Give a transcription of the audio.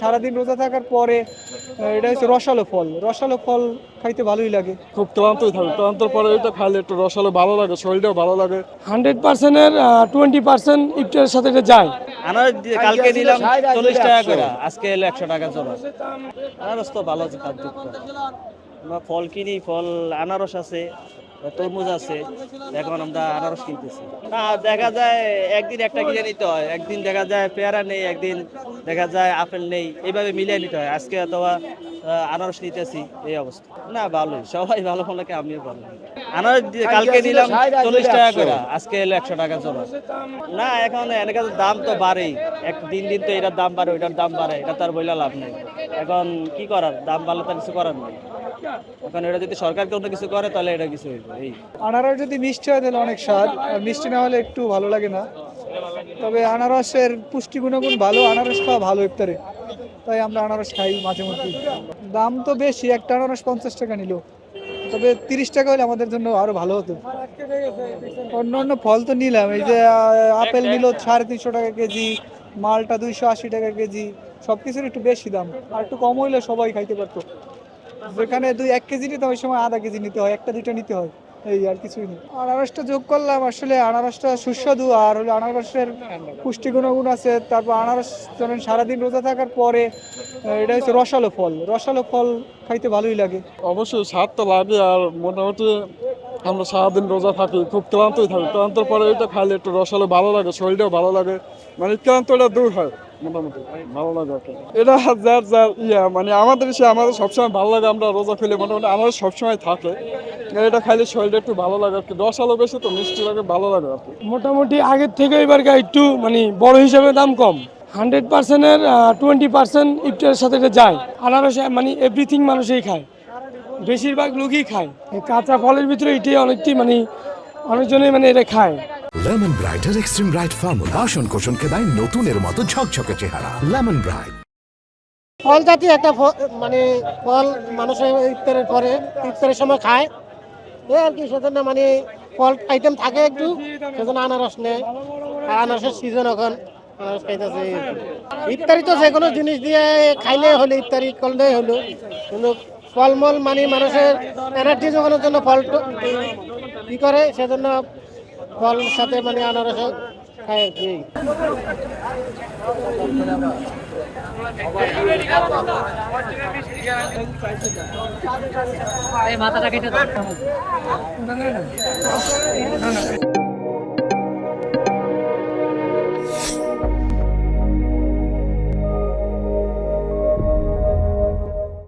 সারাদিন রোজা থাকার পরে এটা হচ্ছে রসালো ফল খাইতে ভালোই লাগে। খুব ক্লান্তই থাকে, ক্লান্তর পরে এটা খাইলে একটু রসালো ভালো লাগে, শরীরটাও ভালো লাগে। 100%-এর 20% ইফতারের সাথে এটা যায়। কালকে নিলাম 40 টাকা করে, আজকে এলো 100 টাকা জমা। আনারস তো ভালো খাদ্য। আমরা ফল কিনি, ফল আনারস আছে, তরমুজ আছে, এখন আমরা আনারস কিনতেছি। না, দেখা যায় একদিন একটা কিনে নিতে হয়, একদিন দেখা যায় পেয়ারা নেই, একদিন দেখা যায় আপেল নেই, এইভাবে মিলিয়ে নিতে হয়। আজকে অথবা আনারস নিতেছি, এই অবস্থা। না, ভালোই, সবাই ভালো ফলকে আমিও ভালো। আনারস কালকে নিলাম 40 টাকা করে, আজকে এলো 100 টাকা জমা। না, এখন এনেকে দাম তো বাড়েই, দিন দিন তো এটার দাম বাড়ে, ওইটার দাম বাড়ে, এটা তো আর বইলা লাভ নেই। এখন কি করার, দাম বাড়লে তো কিছু করার নেই। এখন এটা যদি সরকার কোনো কিছু করে তাহলে এটা কিছু হইবে। এই আনারস যদি মিষ্টি হয় তাহলে অনেক স্বাদ, আর মিষ্টি না হলে একটু ভালো লাগে না। তবে আনারসের পুষ্টি গুণাগুণ ভালো, আনারস খাওয়া ভালো ইফতারে, তাই আমরা আনারস খাই মাঝে মধ্যে। দাম তো বেশি, একটা আনারস 50 টাকা নিল, তবে 30 টাকা হলে আমাদের জন্য আরো ভালো হতো। অন্য অন্য ফল তো নিলাম, এই যে আপেল নিল 350 টাকা কেজি, মালটা 280 টাকা কেজি, সবকিছুর একটু বেশি দাম। আর একটু কম হইলে সবাই খাইতে পারতো। যেখানে 1 কেজি নিতে হয়, সময় আধা কেজি নিতে হয়, একটা দুইটা নিতে হয়, এই আর কিছুই নেই। আনারসটা যোগ করলাম, আসলে আনারসটা সুস্বাদু, আর হলো আনারসের পুষ্টি গুণাগুণ আছে। তারপর আনারস ধরেন সারাদিন রোজা থাকার পরে এটা হচ্ছে রসালো ফল খাইতে ভালোই লাগে। অবশ্যই স্বাদ তো লাগে, আর মোটামুটি আমরা সারাদিন রোজা থাকি, খুব ক্লান্তই থাকি, ক্লান্তর পরে এটা খাইলে একটু রসালো ভালো লাগে, শরীরটাও ভালো লাগে, মানে ক্লান্তটা দূর হয়, মোটামুটি ভালো লাগে আর কি। এটা যার যার মানে আমাদের সবসময় ভালো লাগে, আমরা রোজা খেলে মোটামুটি আমাদের সবসময় থাকে, এটা খাইলে শরীরটা একটু ভালো লাগে আর কি। রসালো বেশি তো মিষ্টি লাগে, ভালো লাগে আর কি। মোটামুটি আগের থেকে এবার একটু মানে বড় হিসাবে দাম কম। 100%-এর 20% ইফতারের সাথে এটা যায়। আনারস মানে এভরিথিং মানুষই খায়, বেশিরভাগ লোকই খায়। এই কাঁচা ফলের ভিতরে এটাই মানে অনেকজনই মানে এটা খায়। লেমন ব্রাইটের এক্সট্রিম ব্রাইট ফর্মুলা বাসন কোষণকে দেয় নতুনের মতো ঝকঝকে চেহারা। লেমন ব্রাইট ফল জাতীয় একটা মানে ফল মানুষের ইফতারের পরে, ইফতারের সময় খায়, এই আর কি। সেজন্য মানে ফল আইটেম থাকে একটু, সেজন্য আনারস নেয়। আর আনারসের সিজন এখন, আনারস খাইতেছে। ইফতারি তো যে কোনো জিনিস দিয়ে খাইলে হলো, ইফতারি করলেই হলো। কিন্তু ফলমূল মানে মানুষের এনার্জি যোগানোর জন্য ফল কি করে, সেজন্য ফল সাথে মানে আনারস খায় আর কি। মাথাটা কেটে দাও।